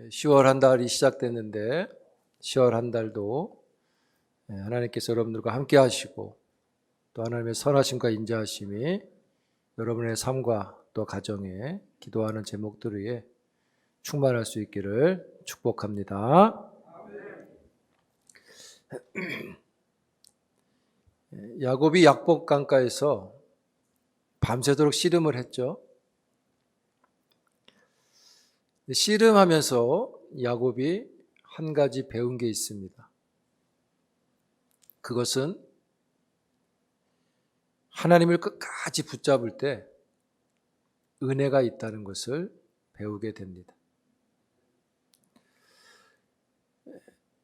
10월 한 달이 시작됐는데 10월 한 달도 하나님께서 여러분들과 함께 하시고 또 하나님의 선하심과 인자하심이 여러분의 삶과 또 가정에 기도하는 제목들 위에 충만할 수 있기를 축복합니다. 야곱이 약복 강가에서 밤새도록 씨름을 했죠. 씨름하면서 야곱이 한 가지 배운 게 있습니다. 그것은 하나님을 끝까지 붙잡을 때 은혜가 있다는 것을 배우게 됩니다.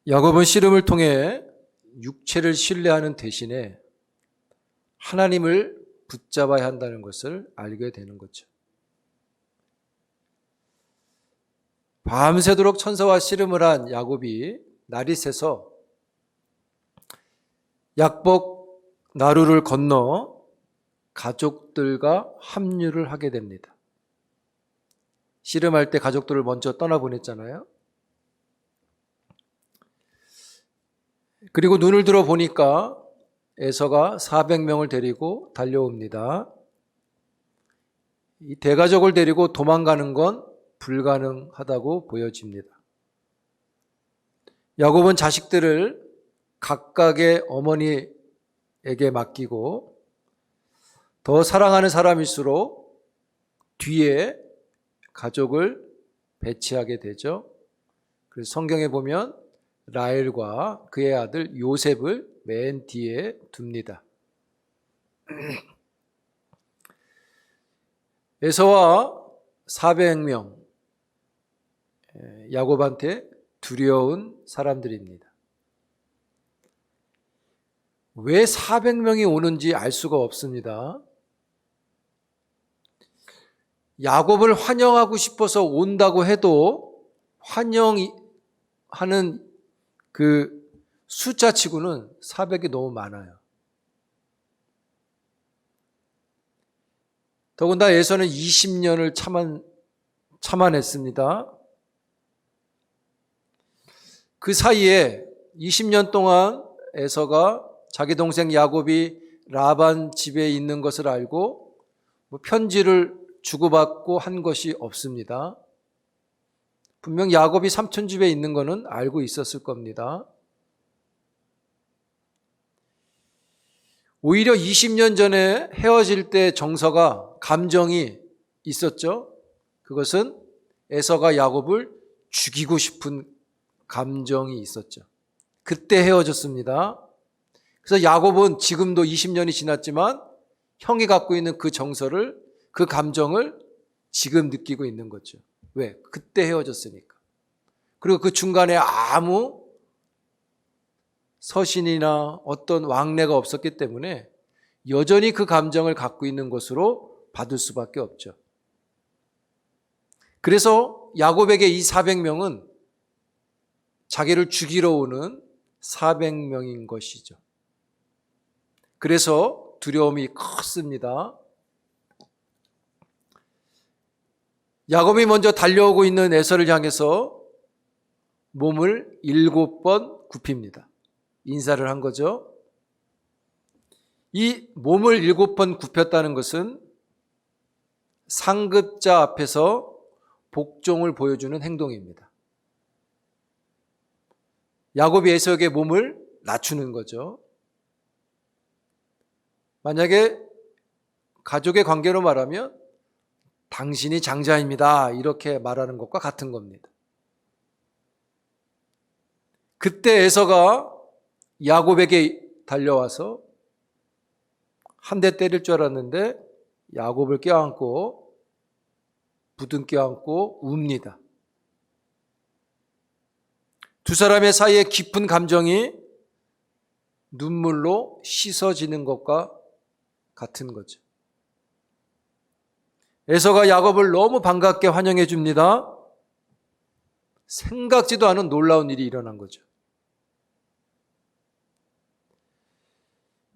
야곱은 씨름을 통해 육체를 신뢰하는 대신에 하나님을 붙잡아야 한다는 것을 알게 되는 거죠. 밤새도록 천사와 씨름을 한 야곱이 날이 새서 약복 나루를 건너 가족들과 합류를 하게 됩니다. 씨름할 때 가족들을 먼저 떠나보냈잖아요. 그리고 눈을 들어 보니까 에서가 400명을 데리고 달려옵니다. 이 대가족을 데리고 도망가는 건 불가능하다고 보여집니다. 야곱은 자식들을 각각의 어머니에게 맡기고 더 사랑하는 사람일수록 뒤에 가족을 배치하게 되죠. 그래서 성경에 보면 라헬과 그의 아들 요셉을 맨 뒤에 둡니다. 에서와 400명, 야곱한테 두려운 사람들입니다. 왜 400명이 오는지 알 수가 없습니다. 야곱을 환영하고 싶어서 온다고 해도 환영하는 그 숫자치고는 400이 너무 많아요. 더군다나 에서는 20년을 참아냈습니다. 그 사이에 20년 동안 에서가 자기 동생 야곱이 라반 집에 있는 것을 알고 편지를 주고받고 한 것이 없습니다. 분명 야곱이 삼촌 집에 있는 것은 알고 있었을 겁니다. 오히려 20년 전에 헤어질 때 정서가 감정이 있었죠. 그것은 에서가 야곱을 죽이고 싶은 감정이 있었죠. 그때 헤어졌습니다. 그래서 야곱은 지금도 20년이 지났지만 형이 갖고 있는 그 정서를, 그 감정을 지금 느끼고 있는 거죠. 왜? 그때 헤어졌으니까. 그리고 그 중간에 아무 서신이나 어떤 왕래가 없었기 때문에 여전히 그 감정을 갖고 있는 것으로 받을 수밖에 없죠. 그래서 야곱에게 이 400명은 자기를 죽이러 오는 400명인 것이죠. 그래서 두려움이 컸습니다. 야곱이 먼저 달려오고 있는 에서를 향해서 몸을 7번 굽힙니다. 인사를 한 거죠. 이 몸을 7번 굽혔다는 것은 상급자 앞에서 복종을 보여주는 행동입니다. 야곱이 에서에게 몸을 낮추는 거죠. 만약에 가족의 관계로 말하면 당신이 장자입니다, 이렇게 말하는 것과 같은 겁니다. 그때 에서가 야곱에게 달려와서 한 대 때릴 줄 알았는데 야곱을 껴안고 부둥켜 안고 웁니다. 두 사람의 사이에 깊은 감정이 눈물로 씻어지는 것과 같은 거죠. 에서가 야곱을 너무 반갑게 환영해 줍니다. 생각지도 않은 놀라운 일이 일어난 거죠.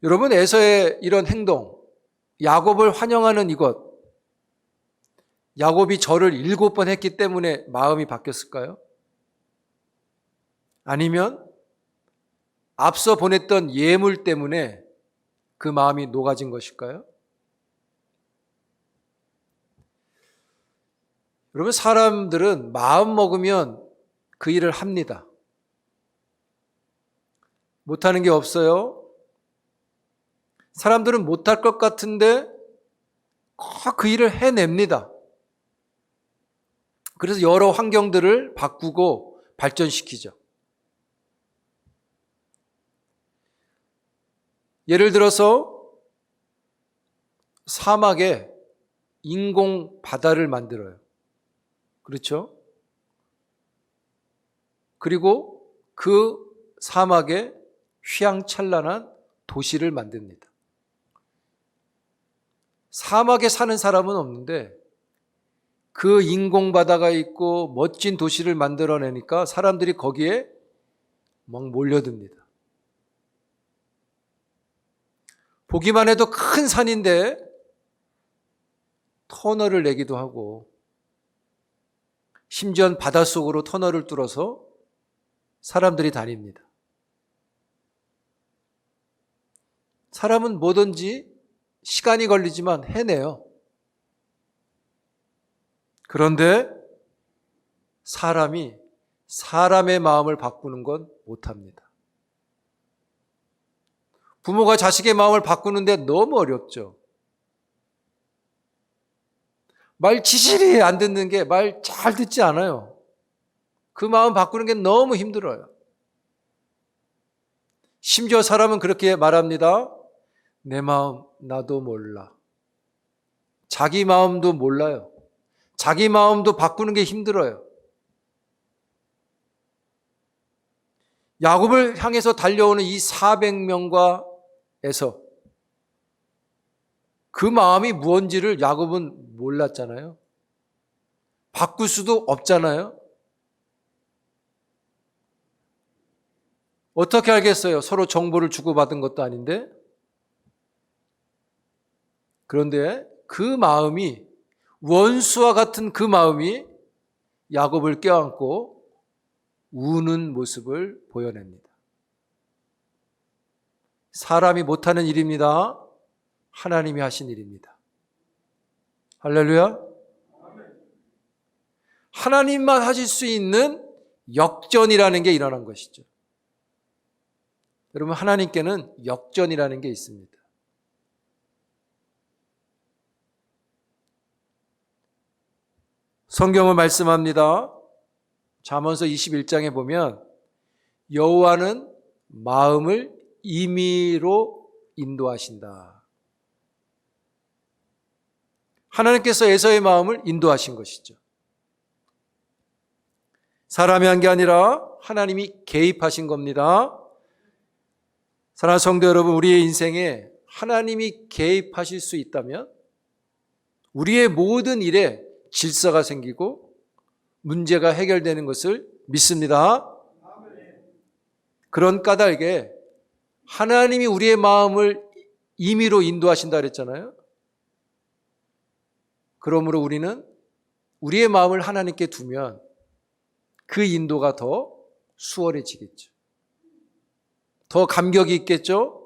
여러분, 에서의 이런 행동, 야곱을 환영하는 이것, 야곱이 절을 7번 했기 때문에 마음이 바뀌었을까요? 아니면 앞서 보냈던 예물 때문에 그 마음이 녹아진 것일까요? 여러분, 사람들은 마음 먹으면 그 일을 합니다. 못하는 게 없어요. 사람들은 못할 것 같은데 그 일을 해냅니다. 그래서 여러 환경들을 바꾸고 발전시키죠. 예를 들어서 사막에 인공 바다를 만들어요. 그렇죠? 그리고 그 사막에 휘황찬란한 도시를 만듭니다. 사막에 사는 사람은 없는데 그 인공 바다가 있고 멋진 도시를 만들어내니까 사람들이 거기에 막 몰려듭니다. 보기만 해도 큰 산인데 터널을 내기도 하고 심지어는 바닷속으로 터널을 뚫어서 사람들이 다닙니다. 사람은 뭐든지 시간이 걸리지만 해내요. 그런데 사람이 사람의 마음을 바꾸는 건 못합니다. 부모가 자식의 마음을 바꾸는데 너무 어렵죠. 말 지질이 안 듣는 게 말 잘 듣지 않아요. 그 마음 바꾸는 게 너무 힘들어요. 심지어 사람은 그렇게 말합니다. 내 마음 나도 몰라. 자기 마음도 몰라요. 자기 마음도 바꾸는 게 힘들어요. 야곱을 향해서 달려오는 이 400명과 에서 그 마음이 무언지를 야곱은 몰랐잖아요. 바꿀 수도 없잖아요. 어떻게 알겠어요? 서로 정보를 주고받은 것도 아닌데. 그런데 그 마음이, 원수와 같은 그 마음이 야곱을 껴안고 우는 모습을 보여냅니다. 사람이 못하는 일입니다. 하나님이 하신 일입니다. 할렐루야. 하나님만 하실 수 있는 역전이라는 게 일어난 것이죠. 여러분, 하나님께는 역전이라는 게 있습니다. 성경은 말씀합니다. 잠언서 21장에 보면 여호와는 마음을 임의로 인도하신다. 하나님께서 에서의 마음을 인도하신 것이죠. 사람이 한 게 아니라 하나님이 개입하신 겁니다. 사랑하는 성도 여러분, 우리의 인생에 하나님이 개입하실 수 있다면 우리의 모든 일에 질서가 생기고 문제가 해결되는 것을 믿습니다. 그런 까닭에 하나님이 우리의 마음을 임의로 인도하신다 그랬잖아요. 그러므로 우리는 우리의 마음을 하나님께 두면 그 인도가 더 수월해지겠죠. 더 감격이 있겠죠.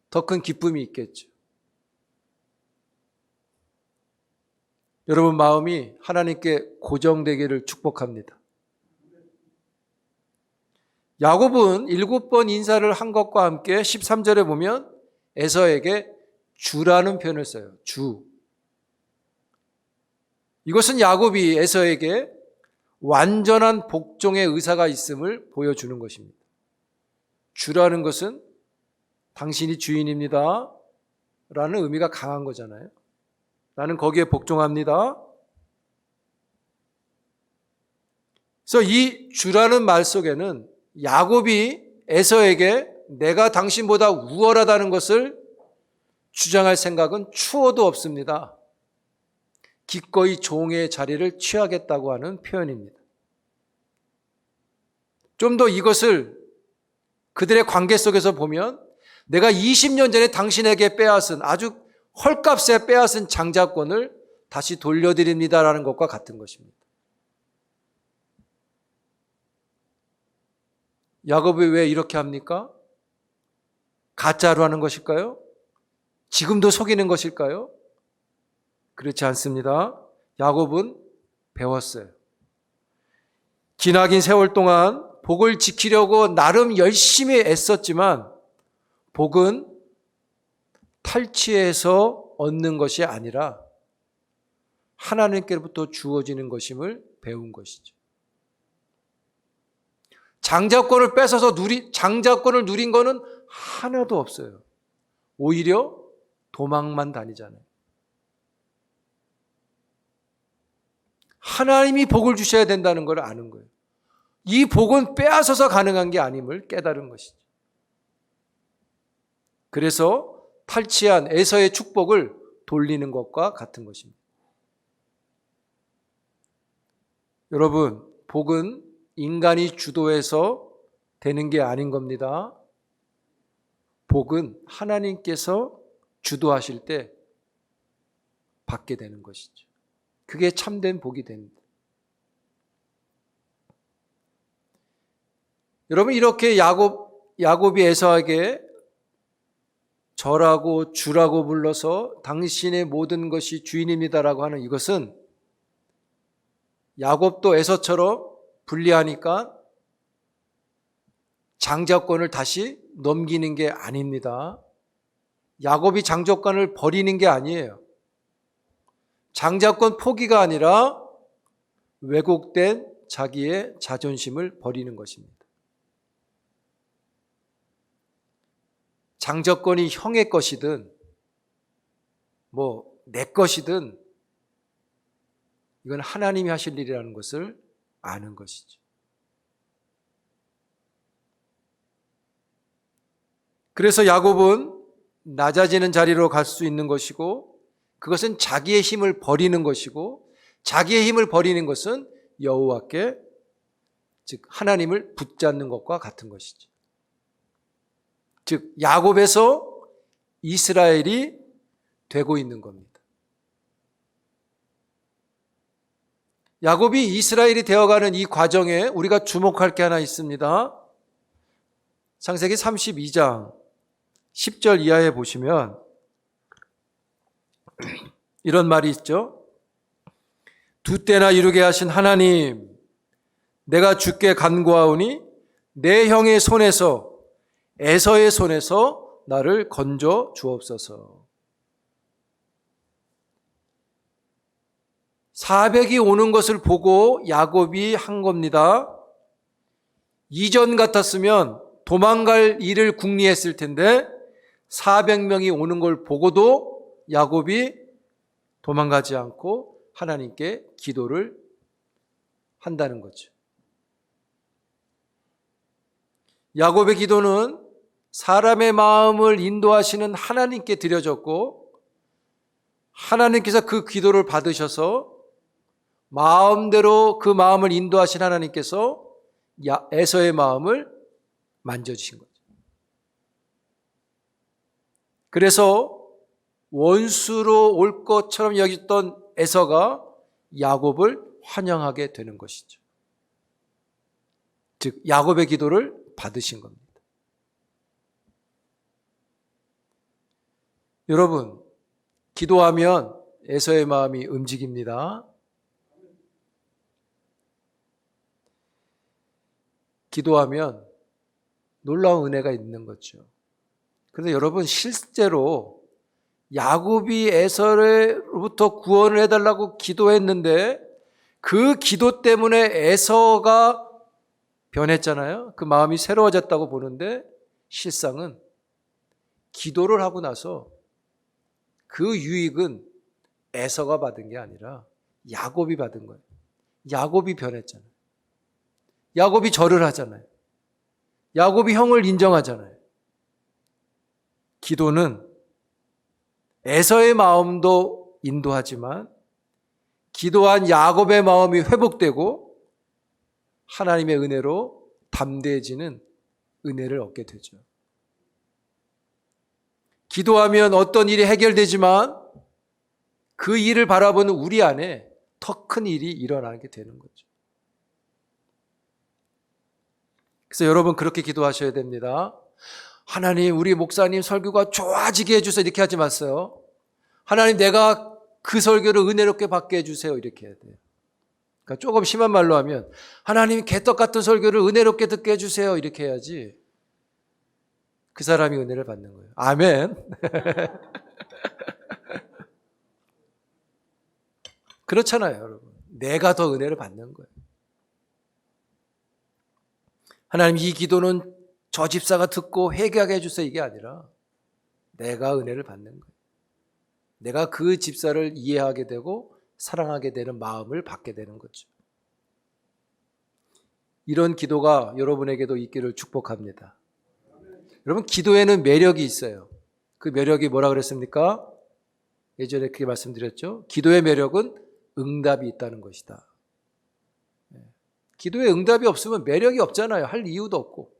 더 큰 기쁨이 있겠죠. 여러분 마음이 하나님께 고정되기를 축복합니다. 야곱은 7번 인사를 한 것과 함께 13절에 보면 에서에게 주라는 표현을 써요. 주. 이것은 야곱이 에서에게 완전한 복종의 의사가 있음을 보여주는 것입니다. 주라는 것은 당신이 주인입니다 라는 의미가 강한 거잖아요. 나는 거기에 복종합니다. 그래서 이 주라는 말 속에는 야곱이 에서에게 내가 당신보다 우월하다는 것을 주장할 생각은 추호도 없습니다. 기꺼이 종의 자리를 취하겠다고 하는 표현입니다. 좀 더 이것을 그들의 관계 속에서 보면 내가 20년 전에 당신에게 빼앗은 아주 헐값에 빼앗은 장자권을 다시 돌려드립니다라는 것과 같은 것입니다. 야곱이 왜 이렇게 합니까? 가짜로 하는 것일까요? 지금도 속이는 것일까요? 그렇지 않습니다. 야곱은 배웠어요. 기나긴 세월 동안 복을 지키려고 나름 열심히 애썼지만 복은 탈취해서 얻는 것이 아니라 하나님께로부터 주어지는 것임을 배운 것이죠. 장자권을 뺏어서 장자권을 누린 거는 하나도 없어요. 오히려 도망만 다니잖아요. 하나님이 복을 주셔야 된다는 걸 아는 거예요. 이 복은 빼앗아서 가능한 게 아님을 깨달은 것이죠. 그래서 탈취한 에서의 축복을 돌리는 것과 같은 것입니다. 여러분, 복은 인간이 주도해서 되는 게 아닌 겁니다. 복은 하나님께서 주도하실 때 받게 되는 것이죠. 그게 참된 복이 됩니다. 여러분, 이렇게 야곱이 에서에게 저라고 주라고 불러서 당신의 모든 것이 주인입니다라고 하는 이것은 야곱도 에서처럼 불리하니까 장자권을 다시 넘기는 게 아닙니다. 야곱이 장자권을 버리는 게 아니에요. 장자권 포기가 아니라 왜곡된 자기의 자존심을 버리는 것입니다. 장자권이 형의 것이든 내 것이든 이건 하나님이 하실 일이라는 것을 아는 것이죠. 그래서 야곱은 낮아지는 자리로 갈 수 있는 것이고 그것은 자기의 힘을 버리는 것이고 자기의 힘을 버리는 것은 여호와께 즉 하나님을 붙잡는 것과 같은 것이죠. 즉 야곱에서 이스라엘이 되고 있는 겁니다. 야곱이 이스라엘이 되어가는 이 과정에 우리가 주목할 게 하나 있습니다. 창세기 32장 10절 이하에 보시면 이런 말이 있죠. 두 때나 이루게 하신 하나님, 내가 주께 간구하오니 내 형의 손에서 에서의 손에서 나를 건져 주옵소서. 400이 오는 것을 보고 야곱이 한 겁니다. 이전 같았으면 도망갈 일을 궁리했을 텐데 400명이 오는 걸 보고도 야곱이 도망가지 않고 하나님께 기도를 한다는 거죠. 야곱의 기도는 사람의 마음을 인도하시는 하나님께 드려졌고 하나님께서 그 기도를 받으셔서 마음대로 그 마음을 인도하신 하나님께서 에서의 마음을 만져주신 거죠. 그래서 원수로 올 것처럼 여겼던 에서가 야곱을 환영하게 되는 것이죠. 즉 야곱의 기도를 받으신 겁니다. 여러분, 기도하면 에서의 마음이 움직입니다. 기도하면 놀라운 은혜가 있는 거죠. 그런데 여러분, 실제로 야곱이 에서로부터 구원을 해달라고 기도했는데 그 기도 때문에 에서가 변했잖아요. 그 마음이 새로워졌다고 보는데 실상은 기도를 하고 나서 그 유익은 에서가 받은 게 아니라 야곱이 받은 거예요. 야곱이 변했잖아요. 야곱이 절을 하잖아요. 야곱이 형을 인정하잖아요. 기도는 에서의 마음도 인도하지만 기도한 야곱의 마음이 회복되고 하나님의 은혜로 담대해지는 은혜를 얻게 되죠. 기도하면 어떤 일이 해결되지만 그 일을 바라보는 우리 안에 더 큰 일이 일어나게 되는 거죠. 그래서 여러분 그렇게 기도하셔야 됩니다. 하나님, 우리 목사님 설교가 좋아지게 해주세요. 이렇게 하지 마세요. 하나님, 내가 그 설교를 은혜롭게 받게 해주세요. 이렇게 해야 돼요. 그러니까 조금 심한 말로 하면 하나님, 개떡 같은 설교를 은혜롭게 듣게 해주세요. 이렇게 해야지 그 사람이 은혜를 받는 거예요. 아멘. 그렇잖아요, 여러분. 내가 더 은혜를 받는 거예요. 하나님, 이 기도는 저 집사가 듣고 회개하게 해주세요. 이게 아니라 내가 은혜를 받는 거예요. 내가 그 집사를 이해하게 되고 사랑하게 되는 마음을 받게 되는 거죠. 이런 기도가 여러분에게도 있기를 축복합니다. 여러분, 기도에는 매력이 있어요. 그 매력이 뭐라 그랬습니까? 예전에 그렇게 말씀드렸죠. 기도의 매력은 응답이 있다는 것이다. 기도에 응답이 없으면 매력이 없잖아요. 할 이유도 없고.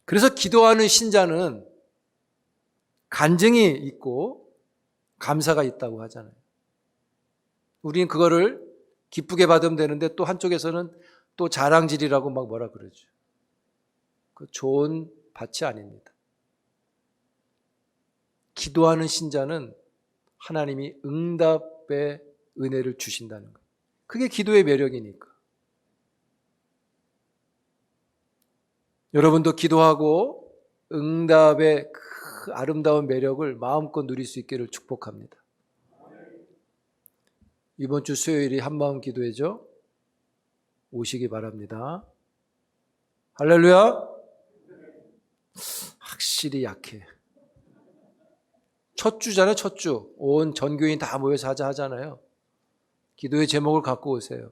그래서 기도하는 신자는 간증이 있고 감사가 있다고 하잖아요. 우리는 그거를 기쁘게 받으면 되는데 또 한쪽에서는 또 자랑질이라고 막 뭐라 그러죠. 그 좋은 밭이 아닙니다. 기도하는 신자는 하나님이 응답의 은혜를 주신다는 거예요. 그게 기도의 매력이니까. 여러분도 기도하고 응답의 그 아름다운 매력을 마음껏 누릴 수 있기를 축복합니다. 이번 주 수요일이 한마음 기도회죠. 오시기 바랍니다. 할렐루야. 확실히 약해. 첫 주잖아요, 첫 주. 온 전교인 다 모여서 하잖아요. 기도의 제목을 갖고 오세요.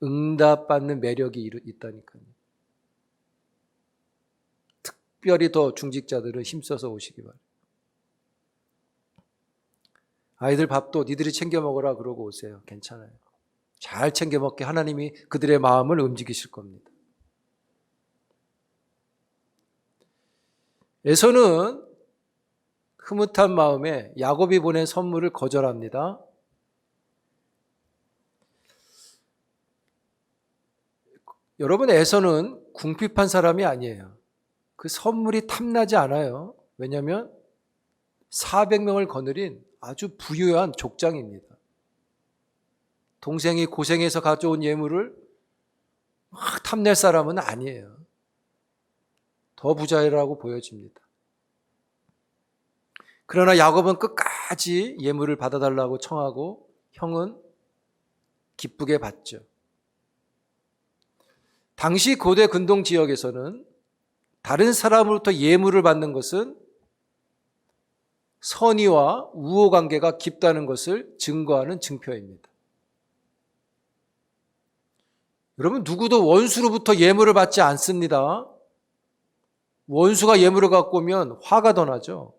응답받는 매력이 있다니까요. 특별히 더 중직자들은 힘써서 오시기 바랍니다. 아이들 밥도 니들이 챙겨 먹으라 그러고 오세요. 괜찮아요. 잘 챙겨 먹게 하나님이 그들의 마음을 움직이실 겁니다. 에서는 흐뭇한 마음에 야곱이 보낸 선물을 거절합니다. 여러분, 에서는 궁핍한 사람이 아니에요. 그 선물이 탐나지 않아요. 왜냐하면 400명을 거느린 아주 부유한 족장입니다. 동생이 고생해서 가져온 예물을 막 탐낼 사람은 아니에요. 더 부자라고 보여집니다. 그러나 야곱은 끝까지 예물을 받아달라고 청하고 형은 기쁘게 받죠. 당시 고대 근동 지역에서는 다른 사람으로부터 예물을 받는 것은 선의와 우호 관계가 깊다는 것을 증거하는 증표입니다. 여러분, 누구도 원수로부터 예물을 받지 않습니다. 원수가 예물을 갖고 오면 화가 더 나죠.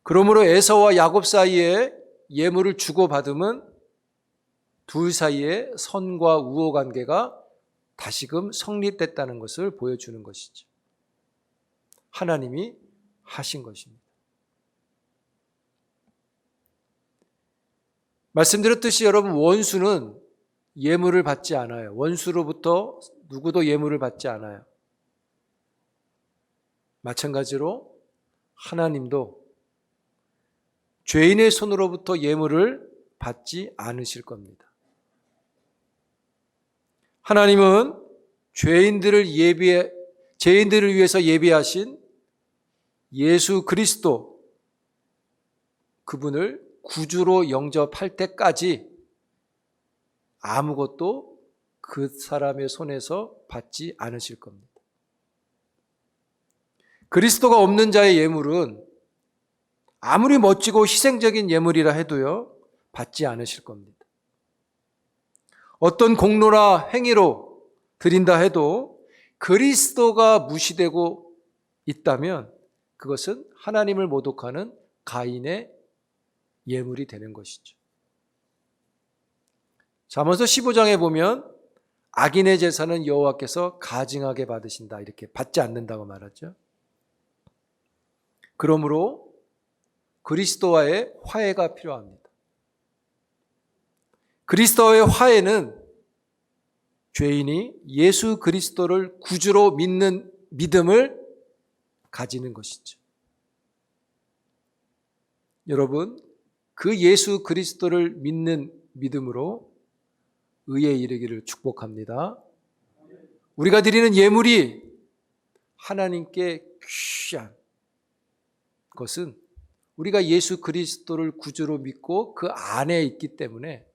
그러므로 에서와 야곱 사이에 예물을 주고받음은 둘 사이에 선과 우호 관계가 다시금 성립됐다는 것을 보여주는 것이죠. 하나님이 하신 것입니다. 말씀드렸듯이 여러분, 원수는 예물을 받지 않아요. 원수로부터 누구도 예물을 받지 않아요. 마찬가지로 하나님도 죄인의 손으로부터 예물을 받지 않으실 겁니다. 하나님은 죄인들을 위해서 예비하신 예수 그리스도, 그분을 구주로 영접할 때까지 아무것도 그 사람의 손에서 받지 않으실 겁니다. 그리스도가 없는 자의 예물은 아무리 멋지고 희생적인 예물이라 해도요, 받지 않으실 겁니다. 어떤 공로나 행위로 드린다 해도 그리스도가 무시되고 있다면 그것은 하나님을 모독하는 가인의 예물이 되는 것이죠. 잠언서 15장에 보면 악인의 제사는 여호와께서 가증하게 받으신다, 이렇게 받지 않는다고 말하죠. 그러므로 그리스도와의 화해가 필요합니다. 그리스도와의 화해는 죄인이 예수 그리스도를 구주로 믿는 믿음을 가지는 것이죠. 여러분, 그 예수 그리스도를 믿는 믿음으로 의에 이르기를 축복합니다. 우리가 드리는 예물이 하나님께 귀한 것은 우리가 예수 그리스도를 구주로 믿고 그 안에 있기 때문에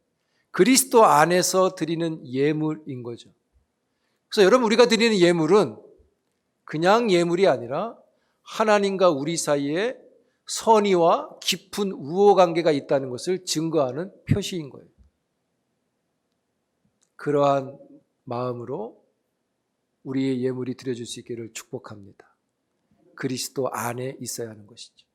그리스도 안에서 드리는 예물인 거죠. 그래서 여러분, 우리가 드리는 예물은 그냥 예물이 아니라 하나님과 우리 사이에 선의와 깊은 우호관계가 있다는 것을 증거하는 표시인 거예요. 그러한 마음으로 우리의 예물이 드려질 수 있기를 축복합니다. 그리스도 안에 있어야 하는 것이죠.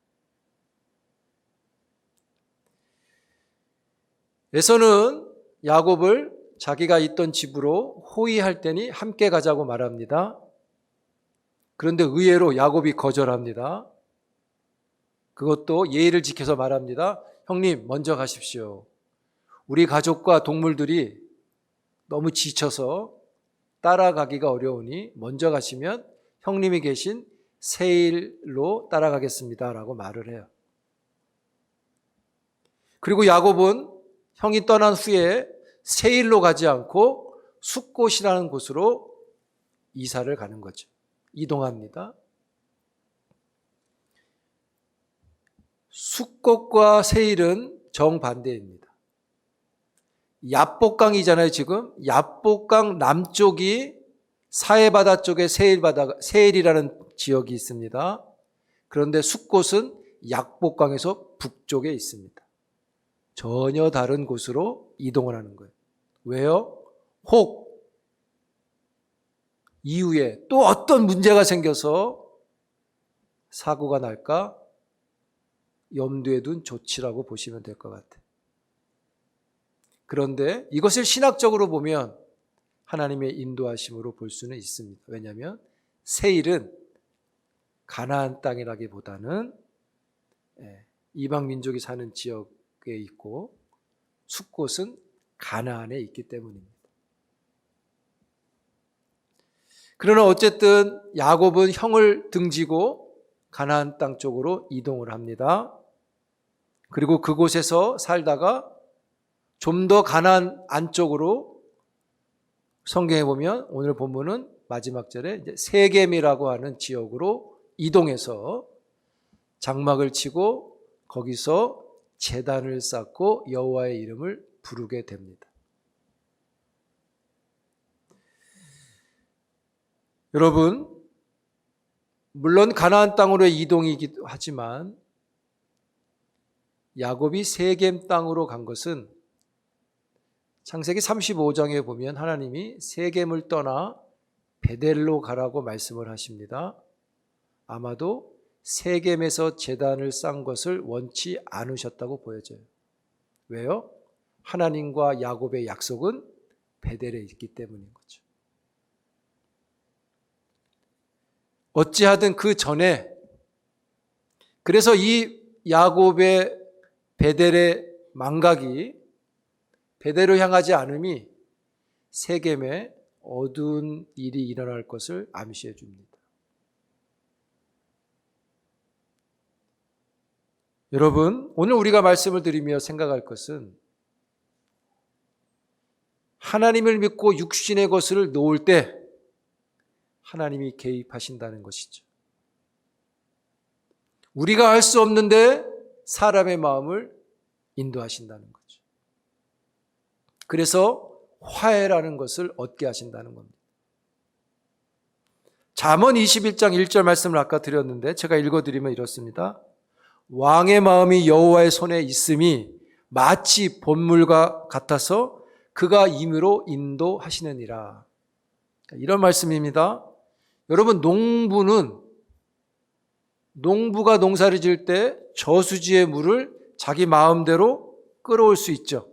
에서는 야곱을 자기가 있던 집으로 호위할 때니 함께 가자고 말합니다. 그런데 의외로 야곱이 거절합니다. 그것도 예의를 지켜서 말합니다. 형님, 먼저 가십시오. 우리 가족과 동물들이 너무 지쳐서 따라가기가 어려우니 먼저 가시면 형님이 계신 세일로 따라가겠습니다 라고 말을 해요. 그리고 야곱은 형이 떠난 후에 세일로 가지 않고 숫곳이라는 곳으로 이사를 가는 거죠. 이동합니다. 숫곳과 세일은 정반대입니다. 야복강이잖아요. 지금 야복강 남쪽이 사해바다 쪽에 세일이라는 지역이 있습니다. 그런데 숫곳은 약복강에서 북쪽에 있습니다. 전혀 다른 곳으로 이동을 하는 거예요. 왜요? 혹 이후에 또 어떤 문제가 생겨서 사고가 날까 염두에 둔 조치라고 보시면 될 것 같아요. 그런데 이것을 신학적으로 보면 하나님의 인도하심으로 볼 수는 있습니다. 왜냐하면 세일은 가나안 땅이라기보다는 이방 민족이 사는 지역에 있고 숫곳은 가나안에 있기 때문입니다. 그러나 어쨌든 야곱은 형을 등지고 가나안 땅 쪽으로 이동을 합니다. 그리고 그곳에서 살다가 좀 더 가나안 안쪽으로 성경에 보면 오늘 본문은 마지막 절에 이제 세겜이라고 하는 지역으로 이동해서 장막을 치고 거기서 제단을 쌓고 여호와의 이름을 부르게 됩니다. 여러분, 물론 가나안 땅으로의 이동이기도 하지만 야곱이 세겜 땅으로 간 것은 창세기 35장에 보면 하나님이 세겜을 떠나 베델로 가라고 말씀을 하십니다. 아마도 세겜에서 제단을 쌓은 것을 원치 않으셨다고 보여져요. 왜요? 하나님과 야곱의 약속은 베델에 있기 때문인 거죠. 어찌하든 그 전에, 그래서 이 야곱의 베델의 망각이 베델로 향하지 않음이 세겜에 어두운 일이 일어날 것을 암시해 줍니다. 여러분, 오늘 우리가 말씀을 드리며 생각할 것은 하나님을 믿고 육신의 것을 놓을 때 하나님이 개입하신다는 것이죠. 우리가 할 수 없는데 사람의 마음을 인도하신다는 거죠. 그래서 화해라는 것을 얻게 하신다는 겁니다. 잠언 21장 1절 말씀을 아까 드렸는데 제가 읽어드리면 이렇습니다. 왕의 마음이 여호와의 손에 있음이 마치 본물과 같아서 그가 임의로 인도하시느니라. 이런 말씀입니다. 여러분, 농부가 농사를 지을 때 저수지의 물을 자기 마음대로 끌어올 수 있죠.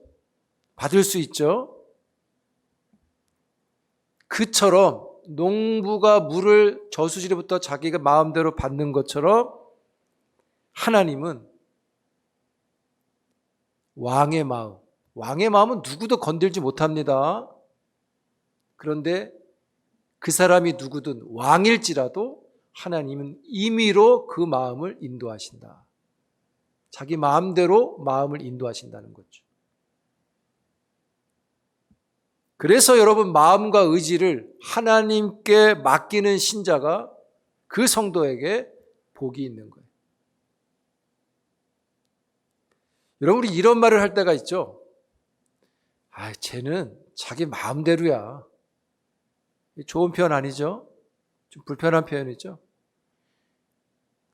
받을 수 있죠. 그처럼 농부가 물을 저수지로부터 자기가 마음대로 받는 것처럼 하나님은 왕의 마음은 누구도 건들지 못합니다. 그런데 그 사람이 누구든 왕일지라도 하나님은 임의로 그 마음을 인도하신다. 자기 마음대로 마음을 인도하신다는 거죠. 그래서 여러분, 마음과 의지를 하나님께 맡기는 신자가 그 성도에게 복이 있는 거예요. 여러분, 우리 이런 말을 할 때가 있죠. 쟤는 자기 마음대로야. 좋은 표현 아니죠? 좀 불편한 표현이죠?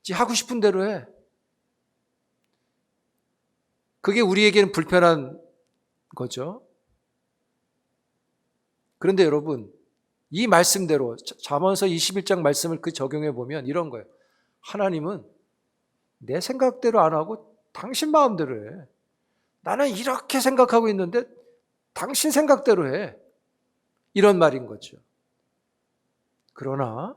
지 하고 싶은 대로 해. 그게 우리에게는 불편한 거죠. 그런데 여러분, 이 말씀대로 잠언서 21장 말씀을 적용해 보면 이런 거예요. 하나님은 내 생각대로 안 하고 당신 마음대로 해. 나는 이렇게 생각하고 있는데 당신 생각대로 해. 이런 말인 거죠. 그러나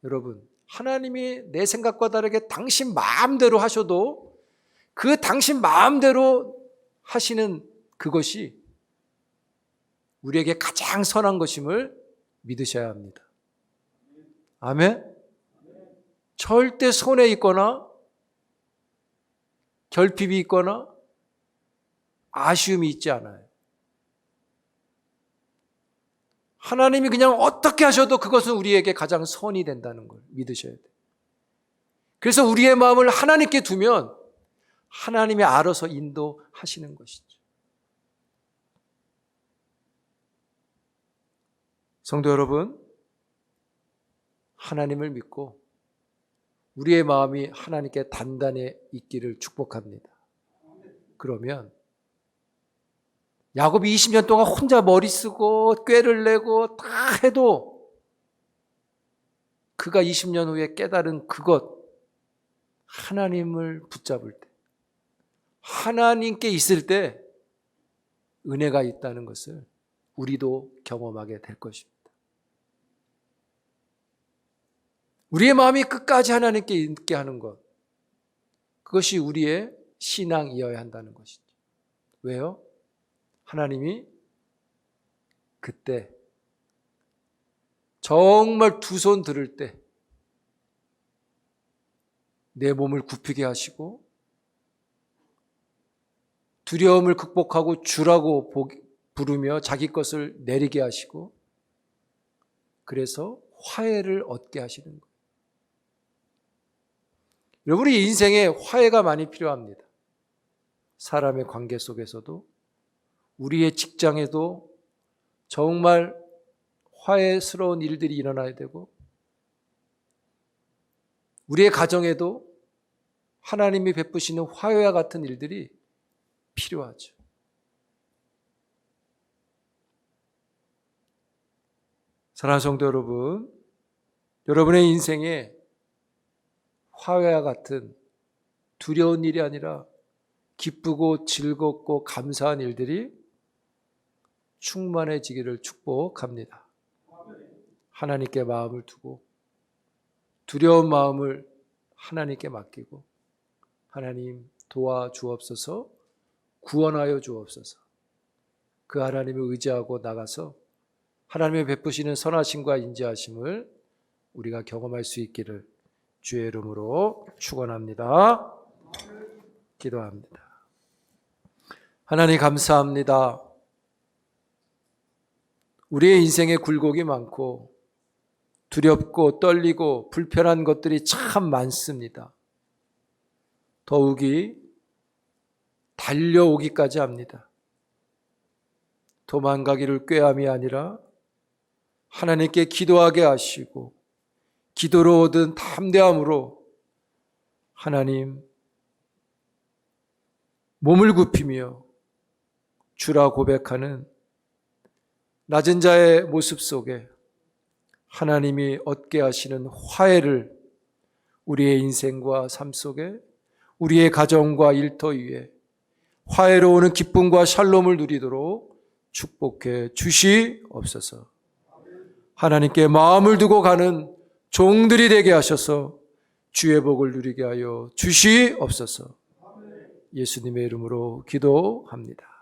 여러분, 하나님이 내 생각과 다르게 당신 마음대로 하셔도 그 당신 마음대로 하시는 그것이 우리에게 가장 선한 것임을 믿으셔야 합니다. 아멘? 절대 손해 있거나 결핍이 있거나 아쉬움이 있지 않아요. 하나님이 그냥 어떻게 하셔도 그것은 우리에게 가장 선이 된다는 걸 믿으셔야 돼요. 그래서 우리의 마음을 하나님께 두면 하나님이 알아서 인도하시는 것이죠. 성도 여러분, 하나님을 믿고 우리의 마음이 하나님께 단단히 있기를 축복합니다. 그러면 야곱이 20년 동안 혼자 머리 쓰고 꾀를 내고 다 해도 그가 20년 후에 깨달은 그것, 하나님을 붙잡을 때, 하나님께 있을 때 은혜가 있다는 것을 우리도 경험하게 될 것입니다. 우리의 마음이 끝까지 하나님께 있게 하는 것, 그것이 우리의 신앙이어야 한다는 것이죠. 왜요? 하나님이 그때 정말 두 손 들을 때 내 몸을 굽히게 하시고 두려움을 극복하고 주라고 부르며 자기 것을 내리게 하시고 그래서 화해를 얻게 하시는 거예요. 여러분, 우리 인생에 화해가 많이 필요합니다. 사람의 관계 속에서도, 우리의 직장에도 정말 화해스러운 일들이 일어나야 되고, 우리의 가정에도 하나님이 베푸시는 화해와 같은 일들이 필요하죠. 사랑하는 성도 여러분, 여러분의 인생에 화해와 같은 두려운 일이 아니라 기쁘고 즐겁고 감사한 일들이 충만해지기를 축복합니다. 하나님께 마음을 두고 두려운 마음을 하나님께 맡기고 하나님 도와주옵소서, 구원하여 주옵소서. 그 하나님을 의지하고 나가서 하나님의 베푸시는 선하심과 인자하심을 우리가 경험할 수 있기를 주의 이름으로 축원합니다. 기도합니다. 하나님 감사합니다. 우리의 인생에 굴곡이 많고 두렵고 떨리고 불편한 것들이 참 많습니다. 더욱이 달려오기까지 합니다. 도망가기를 꾀함이 아니라 하나님께 기도하게 하시고 기도로 얻은 담대함으로 하나님 몸을 굽히며 주라 고백하는 낮은 자의 모습 속에 하나님이 얻게 하시는 화해를 우리의 인생과 삶 속에, 우리의 가정과 일터 위에 화해로 오는 기쁨과 샬롬을 누리도록 축복해 주시옵소서. 하나님께 마음을 두고 가는 종들이 되게 하셔서 주의 복을 누리게 하여 주시옵소서. 예수님의 이름으로 기도합니다.